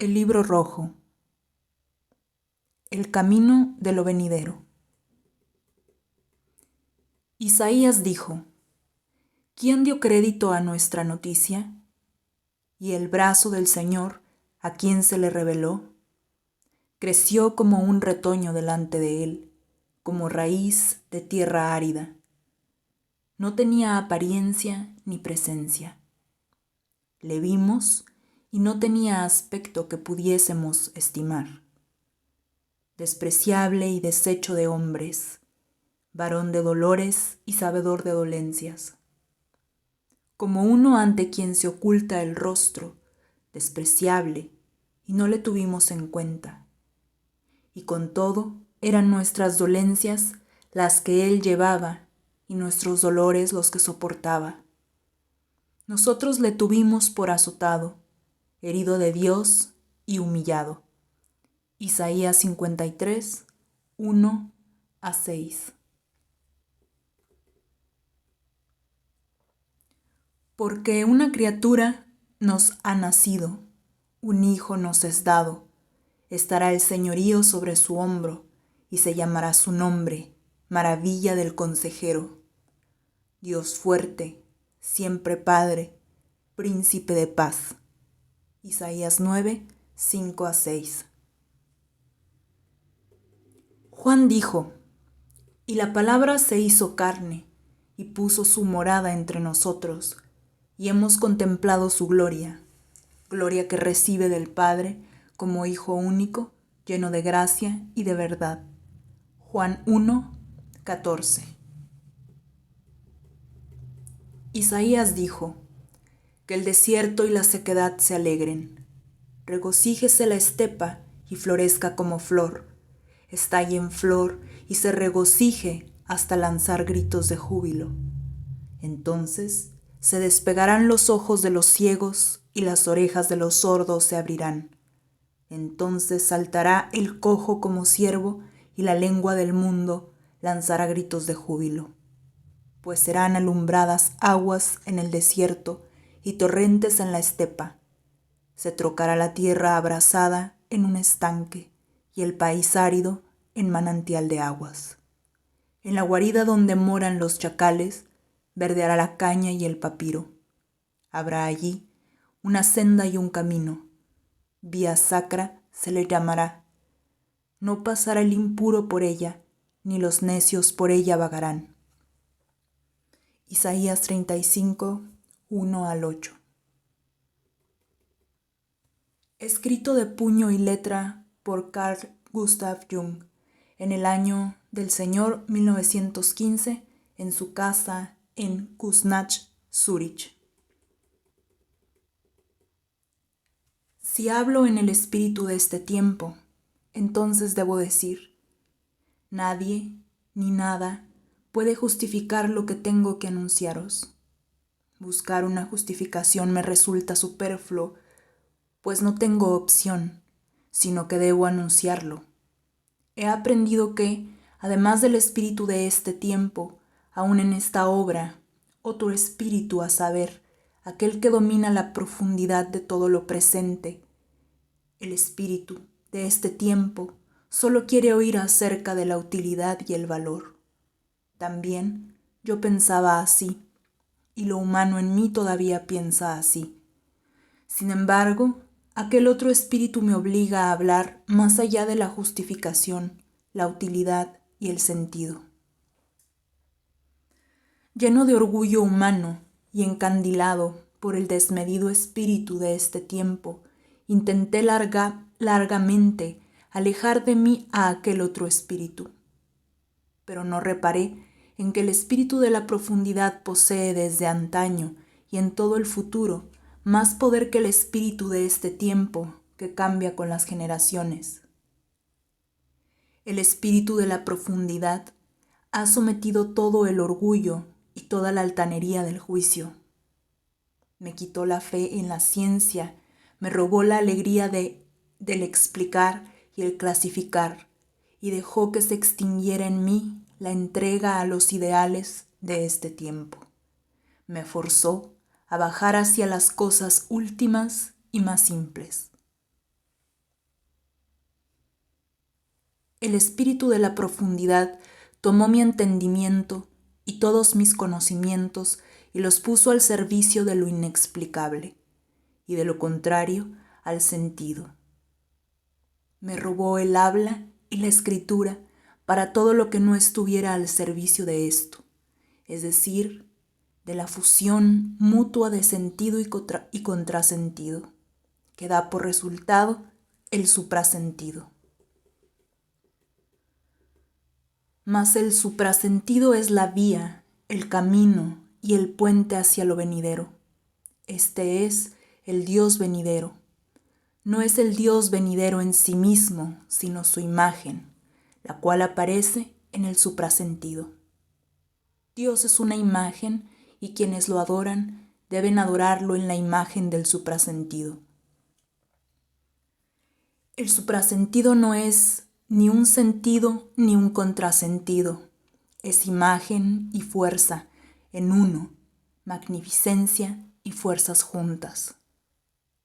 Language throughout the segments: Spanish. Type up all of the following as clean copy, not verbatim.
El libro rojo. El camino de lo venidero. Isaías dijo: ¿Quién dio crédito a nuestra noticia? Y el brazo del Señor, ¿a quién se le reveló? Creció como un retoño delante de él, como raíz de tierra árida. No tenía apariencia ni presencia. Le vimos y no tenía aspecto que pudiésemos estimar. Despreciable y deshecho de hombres, varón de dolores y sabedor de dolencias. Como uno ante quien se oculta el rostro, despreciable, y no le tuvimos en cuenta. Y con todo, eran nuestras dolencias las que él llevaba, y nuestros dolores los que soportaba. Nosotros le tuvimos por azotado, herido de Dios y humillado. Isaías 53, 1-6. Porque una criatura nos ha nacido, un hijo nos es dado, estará el señorío sobre su hombro, y se llamará su nombre, Maravilla del Consejero, Dios fuerte, siempre Padre, Príncipe de paz. Isaías 9, 5-6. Juan dijo: y la palabra se hizo carne, y puso su morada entre nosotros, y hemos contemplado su gloria, gloria que recibe del Padre como Hijo único, lleno de gracia y de verdad. Juan 1:14. Isaías dijo: que el desierto y la sequedad se alegren, regocíjese la estepa y florezca como flor, estalle en flor y se regocije hasta lanzar gritos de júbilo. Entonces se despegarán los ojos de los ciegos y las orejas de los sordos se abrirán. Entonces saltará el cojo como ciervo y la lengua del mundo lanzará gritos de júbilo. Pues serán alumbradas aguas en el desierto y torrentes en la estepa. Se trocará la tierra abrasada en un estanque y el país árido en manantial de aguas. En la guarida donde moran los chacales, verdeará la caña y el papiro. Habrá allí una senda y un camino. Vía sacra se le llamará. No pasará el impuro por ella, ni los necios por ella vagarán. Isaías 35, 1-8. Escrito de puño y letra por Carl Gustav Jung, en el año del Señor 1915, en su casa en Kuznach, Zúrich. Si hablo en el espíritu de este tiempo, entonces debo decir: nadie ni nada puede justificar lo que tengo que anunciaros. Buscar una justificación me resulta superfluo, pues no tengo opción, sino que debo anunciarlo. He aprendido que, además del espíritu de este tiempo, aún en esta obra, otro espíritu, a saber, aquel que domina la profundidad de todo lo presente, el espíritu de este tiempo, solo quiere oír acerca de la utilidad y el valor. También yo pensaba así, y lo humano en mí todavía piensa así. Sin embargo, aquel otro espíritu me obliga a hablar más allá de la justificación, la utilidad y el sentido. Lleno de orgullo humano y encandilado por el desmedido espíritu de este tiempo, intenté largamente alejar de mí a aquel otro espíritu. Pero no reparé en que el espíritu de la profundidad posee desde antaño y en todo el futuro más poder que el espíritu de este tiempo que cambia con las generaciones. El espíritu de la profundidad ha sometido todo el orgullo y toda la altanería del juicio. Me quitó la fe en la ciencia, me robó la alegría del explicar y el clasificar, y dejó que se extinguiera en mí la entrega a los ideales de este tiempo. Me forzó a bajar hacia las cosas últimas y más simples. El espíritu de la profundidad tomó mi entendimiento y todos mis conocimientos y los puso al servicio de lo inexplicable, y de lo contrario al sentido. Me robó el habla y la escritura para todo lo que no estuviera al servicio de esto, es decir, de la fusión mutua de sentido y contrasentido, que da por resultado el suprasentido. Mas el suprasentido es la vía, el camino y el puente hacia lo venidero. Este es el Dios venidero. No es el Dios venidero en sí mismo, sino su imagen, la cual aparece en el suprasentido. Dios es una imagen y quienes lo adoran deben adorarlo en la imagen del suprasentido. El suprasentido no es ni un sentido ni un contrasentido. Es imagen y fuerza en uno, magnificencia y fuerzas juntas.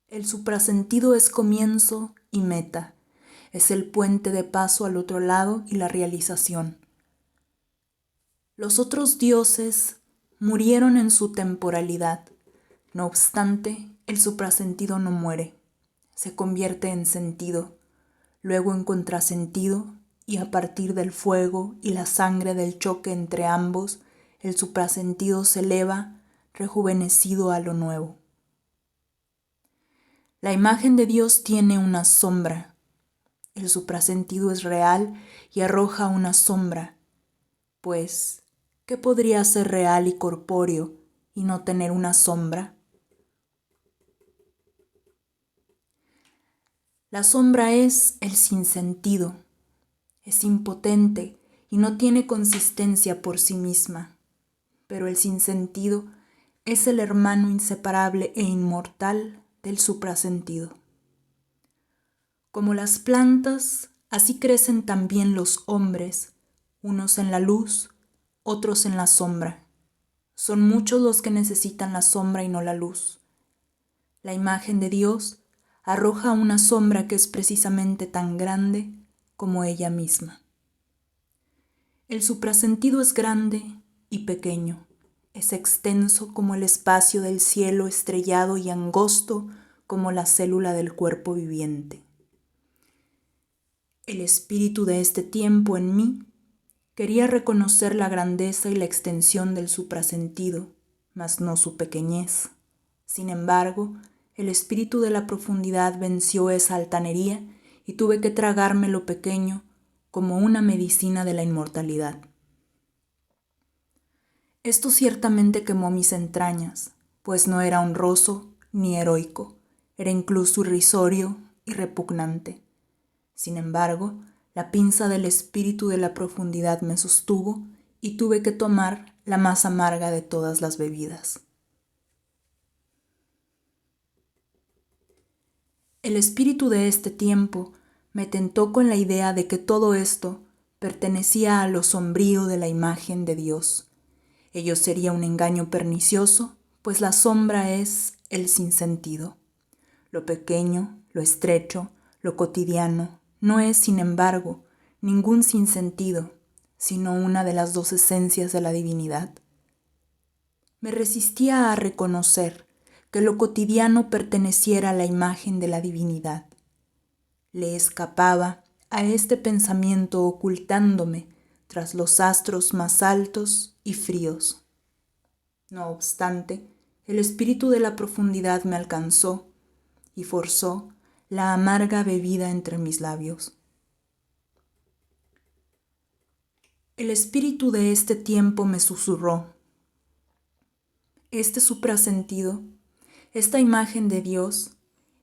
El suprasentido es comienzo y meta. Es el puente de paso al otro lado y la realización. Los otros dioses murieron en su temporalidad. No obstante, el suprasentido no muere. Se convierte en sentido, luego en contrasentido, y a partir del fuego y la sangre del choque entre ambos, el suprasentido se eleva, rejuvenecido a lo nuevo. La imagen de Dios tiene una sombra. El suprasentido es real y arroja una sombra, pues, ¿qué podría ser real y corpóreo y no tener una sombra? La sombra es el sinsentido, es impotente y no tiene consistencia por sí misma, pero el sinsentido es el hermano inseparable e inmortal del suprasentido. Como las plantas, así crecen también los hombres, unos en la luz, otros en la sombra. Son muchos los que necesitan la sombra y no la luz. La imagen de Dios arroja una sombra que es precisamente tan grande como ella misma. El suprasentido es grande y pequeño, es extenso como el espacio del cielo estrellado y angosto como la célula del cuerpo viviente. El espíritu de este tiempo en mí quería reconocer la grandeza y la extensión del suprasentido, mas no su pequeñez. Sin embargo, el espíritu de la profundidad venció esa altanería y tuve que tragarme lo pequeño como una medicina de la inmortalidad. Esto ciertamente quemó mis entrañas, pues no era honroso ni heroico, era incluso irrisorio y repugnante. Sin embargo, la pinza del espíritu de la profundidad me sostuvo y tuve que tomar la más amarga de todas las bebidas. El espíritu de este tiempo me tentó con la idea de que todo esto pertenecía a lo sombrío de la imagen de Dios. Ello sería un engaño pernicioso, pues la sombra es el sinsentido. Lo pequeño, lo estrecho, lo cotidiano, no es, sin embargo, ningún sinsentido, sino una de las dos esencias de la divinidad. Me resistía a reconocer que lo cotidiano perteneciera a la imagen de la divinidad. Le escapaba a este pensamiento ocultándome tras los astros más altos y fríos. No obstante, el espíritu de la profundidad me alcanzó y forzó la amarga bebida entre mis labios. El espíritu de este tiempo me susurró: este suprasentido, esta imagen de Dios,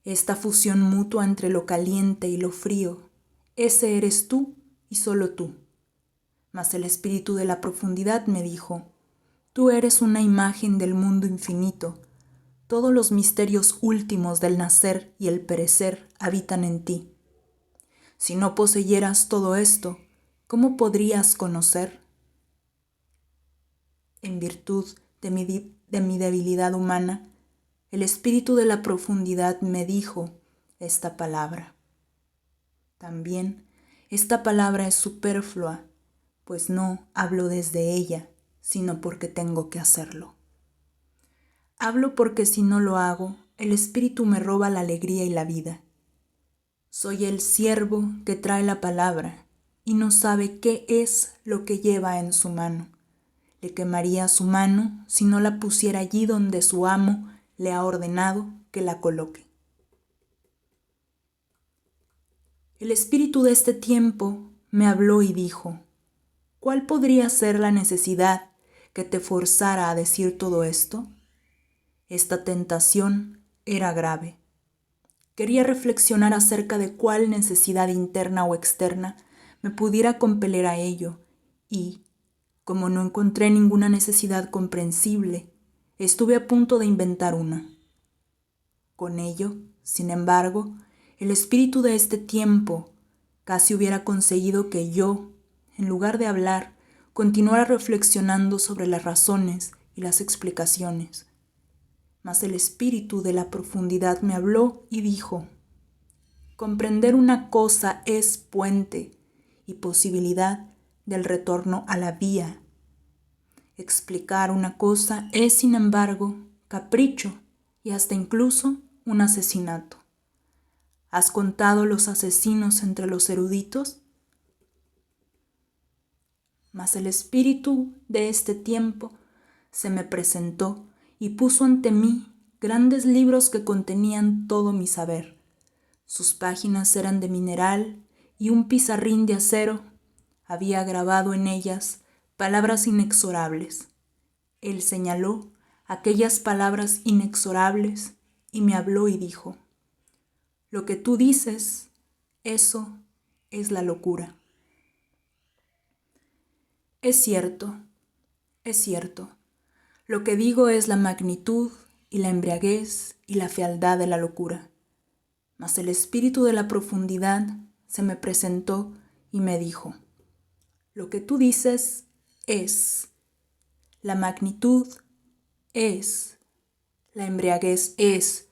esta fusión mutua entre lo caliente y lo frío, ese eres tú y solo tú. Mas el espíritu de la profundidad me dijo: tú eres una imagen del mundo infinito. Todos los misterios últimos del nacer y el perecer habitan en ti. Si no poseyeras todo esto, ¿cómo podrías conocer? En virtud de mi debilidad humana, el espíritu de la profundidad me dijo esta palabra. También esta palabra es superflua, pues no hablo desde ella, sino porque tengo que hacerlo. Hablo porque si no lo hago, el espíritu me roba la alegría y la vida. Soy el siervo que trae la palabra y no sabe qué es lo que lleva en su mano. Le quemaría su mano si no la pusiera allí donde su amo le ha ordenado que la coloque. El espíritu de este tiempo me habló y dijo: ¿cuál podría ser la necesidad que te forzara a decir todo esto? Esta tentación era grave. Quería reflexionar acerca de cuál necesidad interna o externa me pudiera compeler a ello y, como no encontré ninguna necesidad comprensible, estuve a punto de inventar una. Con ello, sin embargo, el espíritu de este tiempo casi hubiera conseguido que yo, en lugar de hablar, continuara reflexionando sobre las razones y las explicaciones. Mas el espíritu de la profundidad me habló y dijo: comprender una cosa es puente y posibilidad del retorno a la vía. Explicar una cosa es, sin embargo, capricho y hasta incluso un asesinato. ¿Has contado los asesinos entre los eruditos? Mas el espíritu de este tiempo se me presentó y puso ante mí grandes libros que contenían todo mi saber. Sus páginas eran de mineral y un pizarrín de acero había grabado en ellas palabras inexorables. Él señaló aquellas palabras inexorables y me habló y dijo: lo que tú dices, eso es la locura. Es cierto. Lo que digo es la magnitud y la embriaguez y la fealdad de la locura. Mas el espíritu de la profundidad se me presentó y me dijo: lo que tú dices es, la magnitud es, la embriaguez es,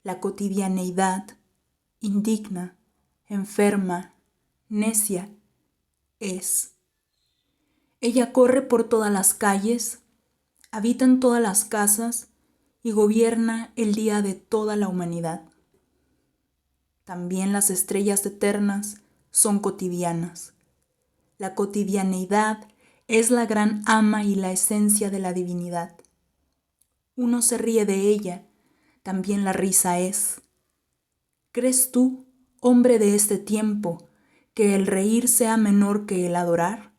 la cotidianeidad, indigna, enferma, necia, es. Ella corre por todas las calles, habita en todas las casas y gobierna el día de toda la humanidad. También las estrellas eternas son cotidianas. La cotidianeidad es la gran ama y la esencia de la divinidad. Uno se ríe de ella, también la risa es. ¿Crees tú, hombre de este tiempo, que el reír sea menor que el adorar?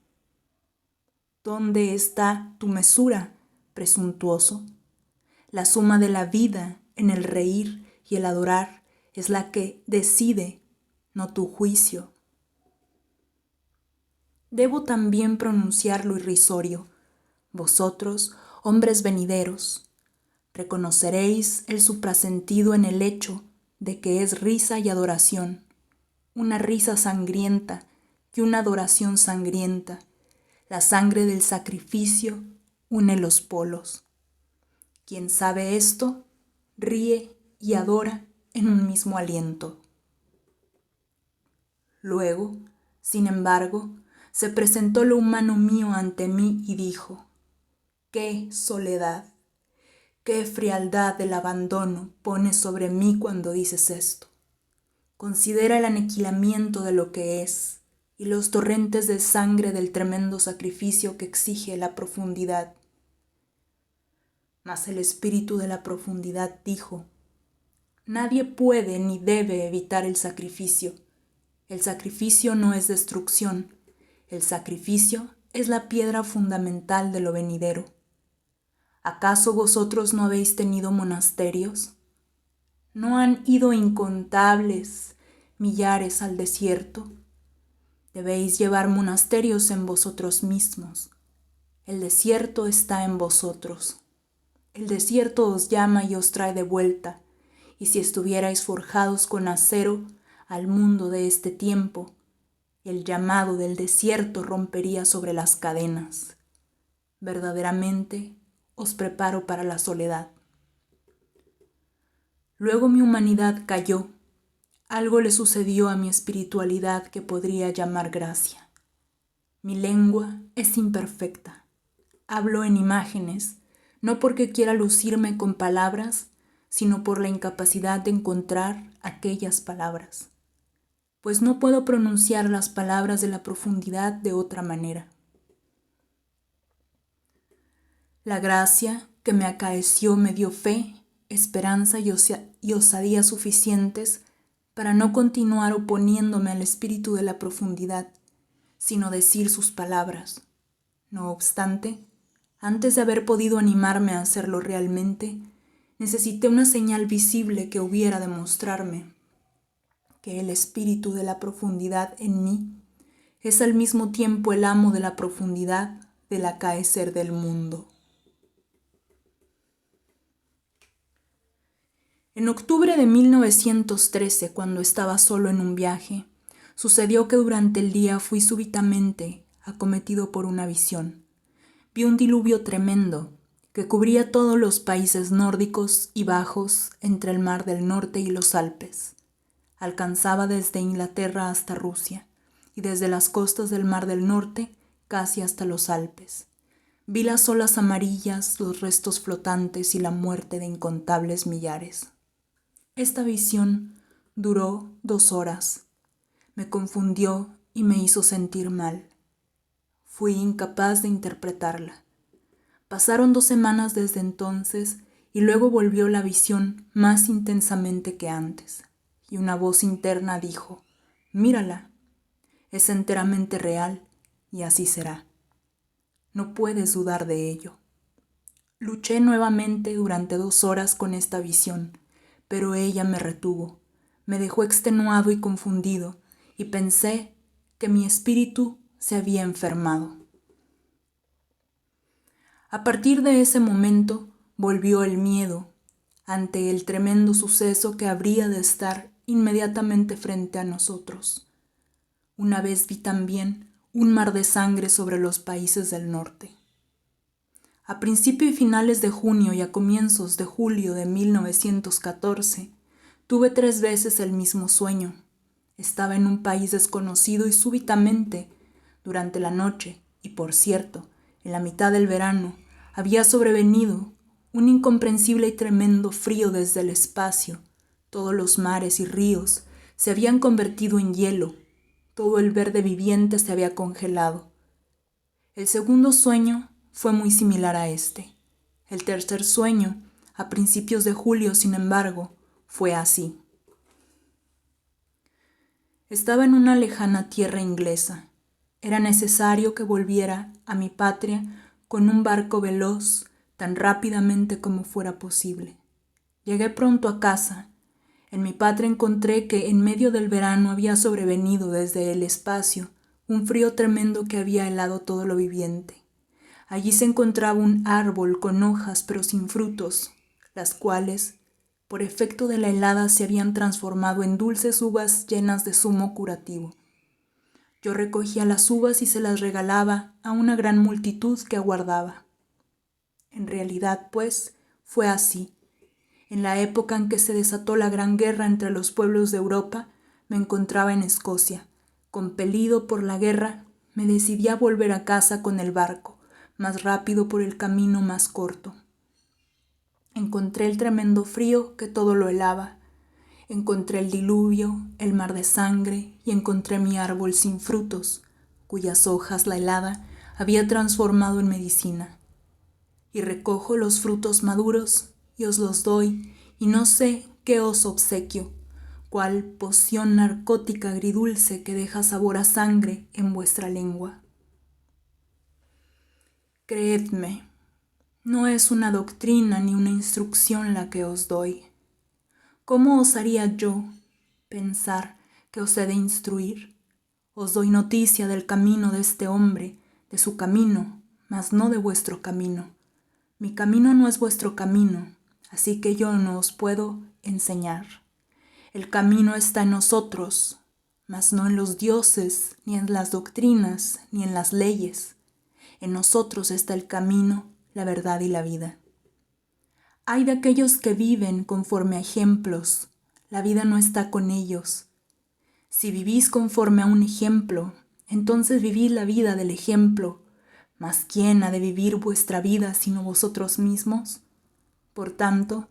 ¿Dónde está tu mesura, presuntuoso? La suma de la vida en el reír y el adorar es la que decide, no tu juicio. Debo también pronunciar lo irrisorio. Vosotros, hombres venideros, reconoceréis el suprasentido en el hecho de que es risa y adoración, una risa sangrienta y una adoración sangrienta. La sangre del sacrificio une los polos. Quien sabe esto, ríe y adora en un mismo aliento. Luego, sin embargo, se presentó lo humano mío ante mí y dijo: ¡qué soledad! ¡Qué frialdad del abandono pones sobre mí cuando dices esto! Considera el aniquilamiento de lo que es y los torrentes de sangre del tremendo sacrificio que exige la profundidad. Mas el espíritu de la profundidad dijo: nadie puede ni debe evitar el sacrificio. El sacrificio no es destrucción. El sacrificio es la piedra fundamental de lo venidero. ¿Acaso vosotros no habéis tenido monasterios? ¿No han ido incontables millares al desierto? Debéis llevar monasterios en vosotros mismos. El desierto está en vosotros. El desierto os llama y os trae de vuelta, y si estuvierais forjados con acero al mundo de este tiempo, el llamado del desierto rompería sobre las cadenas. Verdaderamente os preparo para la soledad. Luego mi humanidad cayó, Algo le sucedió a mi espiritualidad que podría llamar gracia. Mi lengua es imperfecta. Hablo en imágenes, no porque quiera lucirme con palabras, sino por la incapacidad de encontrar aquellas palabras, pues no puedo pronunciar las palabras de la profundidad de otra manera. La gracia que me acaeció me dio fe, esperanza y osadía suficientes para no continuar oponiéndome al espíritu de la profundidad, sino decir sus palabras. No obstante, antes de haber podido animarme a hacerlo realmente, necesité una señal visible que hubiera de mostrarme que el espíritu de la profundidad en mí es al mismo tiempo el amo de la profundidad del acaecer del mundo. En octubre de 1913, cuando estaba solo en un viaje, sucedió que durante el día fui súbitamente acometido por una visión. Vi un diluvio tremendo que cubría todos los países nórdicos y bajos entre el Mar del Norte y los Alpes. Alcanzaba desde Inglaterra hasta Rusia y desde las costas del Mar del Norte casi hasta los Alpes. Vi las olas amarillas, los restos flotantes y la muerte de incontables millares. Esta visión duró 2 horas. Me confundió y me hizo sentir mal. Fui incapaz de interpretarla. Pasaron 2 semanas desde entonces y luego volvió la visión más intensamente que antes. Y una voz interna dijo: «Mírala, es enteramente real y así será. No puedes dudar de ello». Luché nuevamente durante 2 horas con esta visión, pero ella me retuvo, me dejó extenuado y confundido, y pensé que mi espíritu se había enfermado. A partir de ese momento volvió el miedo ante el tremendo suceso que habría de estar inmediatamente frente a nosotros. Una vez vi también un mar de sangre sobre los países del norte. A principios y finales de junio y a comienzos de julio de 1914, tuve 3 veces el mismo sueño. Estaba en un país desconocido y súbitamente, durante la noche, y por cierto, en la mitad del verano, había sobrevenido un incomprensible y tremendo frío desde el espacio. Todos los mares y ríos se habían convertido en hielo, todo el verde viviente se había congelado. El segundo sueño fue muy similar a este. El tercer sueño, a principios de julio, sin embargo, fue así. Estaba en una lejana tierra inglesa. Era necesario que volviera a mi patria con un barco veloz, tan rápidamente como fuera posible. Llegué pronto a casa. En mi patria encontré que en medio del verano había sobrevenido desde el espacio un frío tremendo que había helado todo lo viviente. Allí se encontraba un árbol con hojas pero sin frutos, las cuales, por efecto de la helada, se habían transformado en dulces uvas llenas de zumo curativo. Yo recogía las uvas y se las regalaba a una gran multitud que aguardaba. En realidad, pues, fue así. En la época en que se desató la gran guerra entre los pueblos de Europa, me encontraba en Escocia. Compelido por la guerra, me decidí a volver a casa con el barco, más rápido por el camino más corto. Encontré el tremendo frío que todo lo helaba. Encontré el diluvio, el mar de sangre, y encontré mi árbol sin frutos, cuyas hojas la helada había transformado en medicina. Y recojo los frutos maduros y os los doy, y no sé qué os obsequio, cual poción narcótica agridulce que deja sabor a sangre en vuestra lengua. Creedme, no es una doctrina ni una instrucción la que os doy. ¿Cómo osaría yo pensar que os he de instruir? Os doy noticia del camino de este hombre, de su camino, mas no de vuestro camino. Mi camino no es vuestro camino, así que yo no os puedo enseñar. El camino está en nosotros, mas no en los dioses, ni en las doctrinas, ni en las leyes. En nosotros está el camino, la verdad y la vida. Hay de aquellos que viven conforme a ejemplos, la vida no está con ellos. Si vivís conforme a un ejemplo, entonces vivid la vida del ejemplo. Mas ¿quién ha de vivir vuestra vida sino vosotros mismos? Por tanto,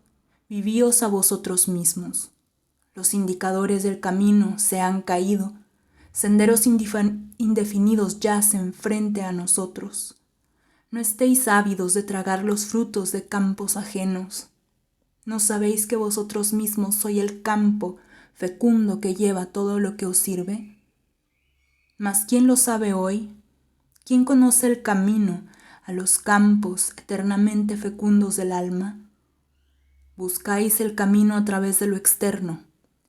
vivíos a vosotros mismos. Los indicadores del camino se han caído, senderos indefinidos yacen frente a nosotros. No estéis ávidos de tragar los frutos de campos ajenos. ¿No sabéis que vosotros mismos sois el campo fecundo que lleva todo lo que os sirve? Mas ¿quién lo sabe hoy? ¿Quién conoce el camino a los campos eternamente fecundos del alma? Buscáis el camino a través de lo externo,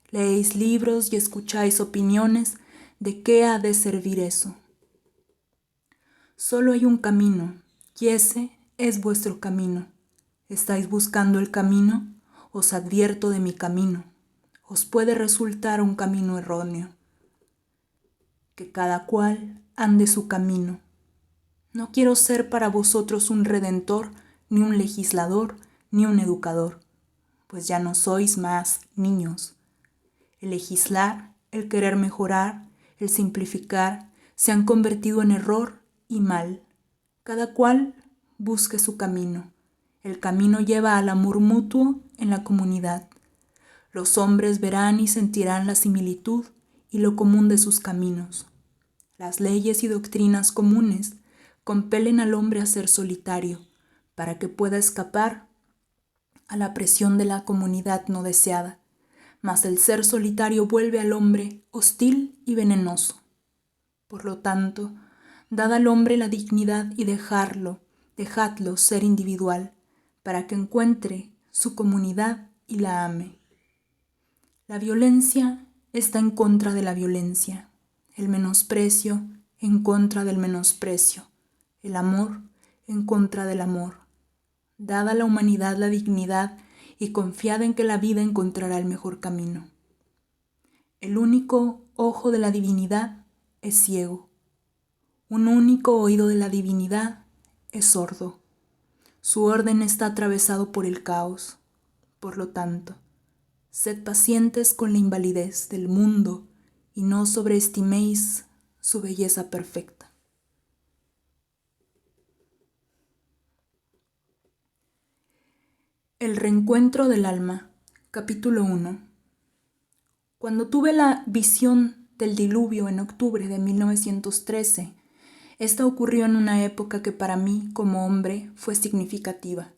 leéis libros y escucháis opiniones de qué ha de servir eso. Solo hay un camino, y ese es vuestro camino. ¿Estáis buscando el camino? Os advierto de mi camino. Os puede resultar un camino erróneo. Que cada cual ande su camino. No quiero ser para vosotros un redentor, ni un legislador, ni un educador, pues ya no sois más niños. El legislar, el querer mejorar, el simplificar, se han convertido en error y mal. Cada cual busque su camino. El camino lleva al amor mutuo en la comunidad. Los hombres verán y sentirán la similitud y lo común de sus caminos. Las leyes y doctrinas comunes compelen al hombre a ser solitario, para que pueda escapar a la presión de la comunidad no deseada. Mas el ser solitario vuelve al hombre hostil y venenoso. Por lo tanto, dad al hombre la dignidad y dejadlo ser individual, para que encuentre su comunidad y la ame. La violencia está en contra de la violencia, el menosprecio en contra del menosprecio, el amor en contra del amor. Dad a la humanidad la dignidad y confiad en que la vida encontrará el mejor camino. El único ojo de la divinidad es ciego. Un único oído de la divinidad es sordo. Su orden está atravesado por el caos. Por lo tanto, sed pacientes con la invalidez del mundo y no sobreestiméis su belleza perfecta. El reencuentro del alma, capítulo 1. Cuando tuve la visión del diluvio en octubre de 1913, esta ocurrió en una época que para mí, como hombre, fue significativa.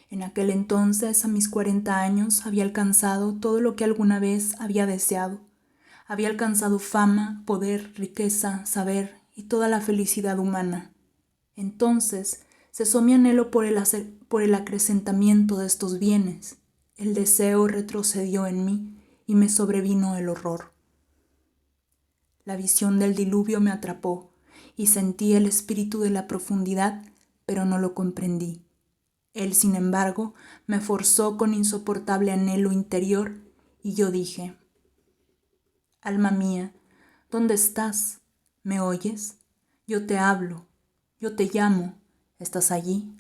En aquel entonces, a mis 40 años, había alcanzado todo lo que alguna vez había deseado. Había alcanzado fama, poder, riqueza, saber y toda la felicidad humana. Entonces, cesó mi anhelo por el acrecentamiento de estos bienes. El deseo retrocedió en mí y me sobrevino el horror. La visión del diluvio me atrapó y sentí el espíritu de la profundidad, pero no lo comprendí. Él, sin embargo, me forzó con insoportable anhelo interior y yo dije: alma mía, ¿dónde estás? ¿Me oyes? Yo te hablo, yo te llamo. ¿Estás allí?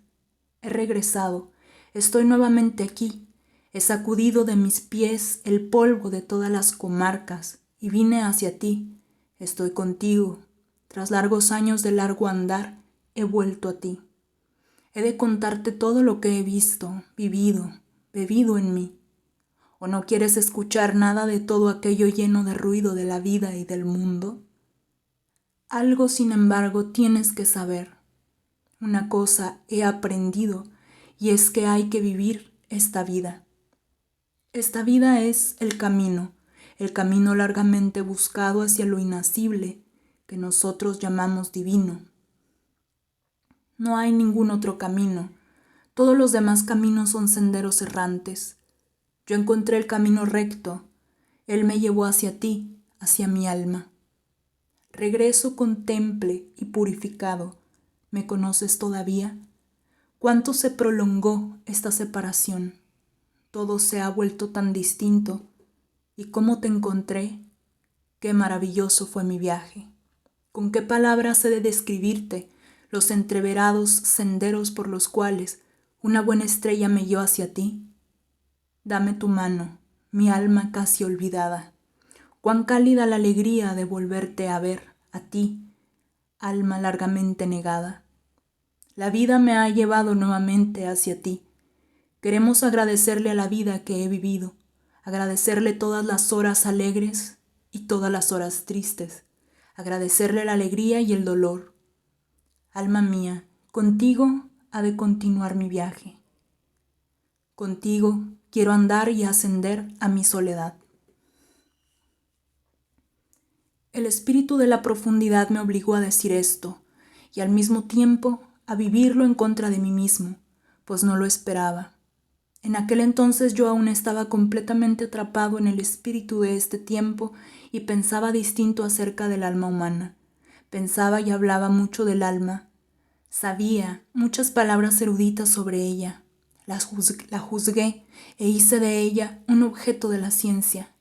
He regresado, estoy nuevamente aquí. He sacudido de mis pies el polvo de todas las comarcas y vine hacia ti. Estoy contigo. Tras largos años de largo andar, he vuelto a ti. He de contarte todo lo que he visto, vivido, bebido en mí. ¿O no quieres escuchar nada de todo aquello lleno de ruido de la vida y del mundo? Algo, sin embargo, tienes que saber. Una cosa he aprendido, y es que hay que vivir esta vida. Esta vida es el camino largamente buscado hacia lo inacible, que nosotros llamamos divino. No hay ningún otro camino. Todos los demás caminos son senderos errantes. Yo encontré el camino recto. Él me llevó hacia ti, hacia mi alma. Regreso contemple y purificado. ¿Me conoces todavía? ¿Cuánto se prolongó esta separación? Todo se ha vuelto tan distinto. ¿Y cómo te encontré? Qué maravilloso fue mi viaje. ¿Con qué palabras he de describirte los entreverados senderos por los cuales una buena estrella me guió hacia ti? Dame tu mano, mi alma casi olvidada. Cuán cálida la alegría de volverte a ver, a ti, alma largamente negada. La vida me ha llevado nuevamente hacia ti. Queremos agradecerle a la vida que he vivido, agradecerle todas las horas alegres y todas las horas tristes, agradecerle la alegría y el dolor. Alma mía, contigo ha de continuar mi viaje. Contigo quiero andar y ascender a mi soledad. El espíritu de la profundidad me obligó a decir esto, y al mismo tiempo a vivirlo en contra de mí mismo, pues no lo esperaba. En aquel entonces yo aún estaba completamente atrapado en el espíritu de este tiempo y pensaba distinto acerca del alma humana. Pensaba y hablaba mucho del alma. Sabía muchas palabras eruditas sobre ella. La juzgué e hice de ella un objeto de la ciencia.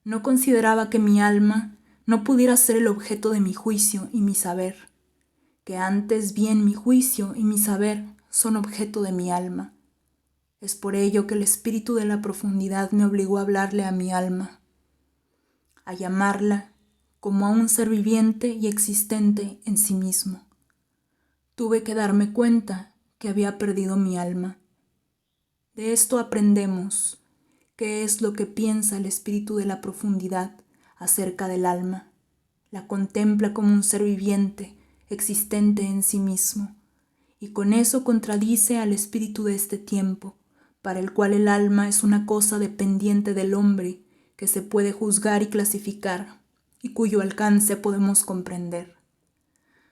No consideraba que mi alma no pudiera ser el objeto de mi juicio y mi saber, que antes bien mi juicio y mi saber son objeto de mi alma. Es por ello que el espíritu de la profundidad me obligó a hablarle a mi alma, a llamarla como a un ser viviente y existente en sí mismo. Tuve que darme cuenta que había perdido mi alma. De esto aprendemos qué es lo que piensa el espíritu de la profundidad acerca del alma. La contempla como un ser viviente, existente en sí mismo, y con eso contradice al espíritu de este tiempo, para el cual el alma es una cosa dependiente del hombre que se puede juzgar y clasificar, y cuyo alcance podemos comprender.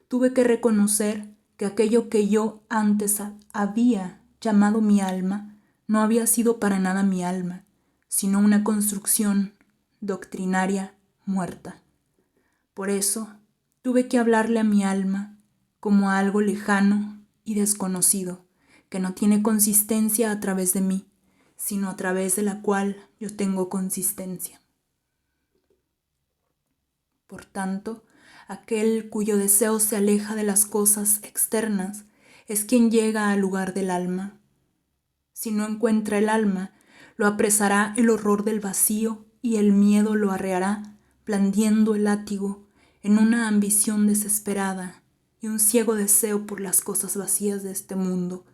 Tuve que reconocer que aquello que yo antes había llamado mi alma no había sido para nada mi alma, sino una construcción doctrinaria muerta. Por eso tuve que hablarle a mi alma como a algo lejano y desconocido, que no tiene consistencia a través de mí, sino a través de la cual yo tengo consistencia. Por tanto, aquel cuyo deseo se aleja de las cosas externas es quien llega al lugar del alma. Si no encuentra el alma, lo apresará el horror del vacío y el miedo lo arreará, blandiendo el látigo en una ambición desesperada y un ciego deseo por las cosas vacías de este mundo.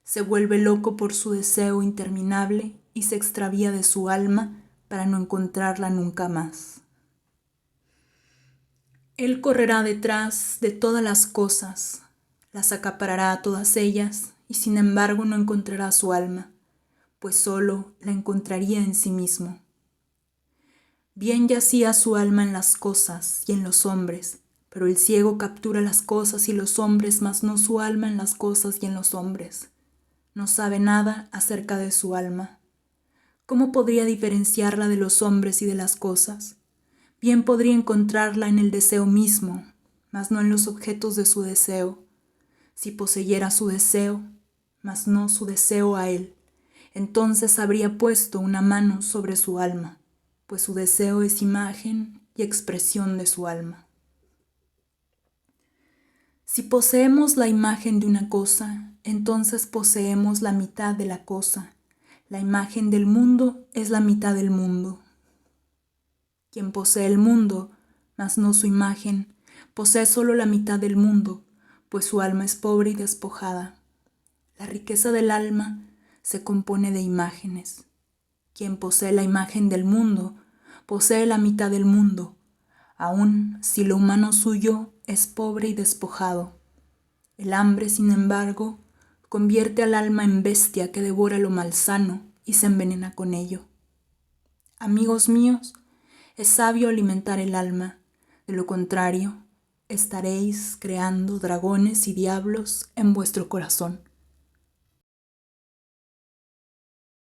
Se vuelve loco por su deseo interminable y se extravía de su alma para no encontrarla nunca más. Él correrá detrás de todas las cosas, las acaparará a todas ellas y sin embargo no encontrará su alma, pues solo la encontraría en sí mismo. Bien yacía su alma en las cosas y en los hombres, pero el ciego captura las cosas y los hombres, mas no su alma en las cosas y en los hombres. No sabe nada acerca de su alma. ¿Cómo podría diferenciarla de los hombres y de las cosas? Bien podría encontrarla en el deseo mismo, mas no en los objetos de su deseo. Si poseyera su deseo, mas no su deseo a él, entonces habría puesto una mano sobre su alma, pues su deseo es imagen y expresión de su alma. Si poseemos la imagen de una cosa, entonces poseemos la mitad de la cosa. La imagen del mundo es la mitad del mundo. Quien posee el mundo, mas no su imagen, posee solo la mitad del mundo, pues su alma es pobre y despojada. La riqueza del alma se compone de imágenes. Quien posee la imagen del mundo, posee la mitad del mundo, aun si lo humano suyo es pobre y despojado. El hambre, sin embargo, convierte al alma en bestia que devora lo malsano y se envenena con ello. Amigos míos, es sabio alimentar el alma, de lo contrario, estaréis creando dragones y diablos en vuestro corazón.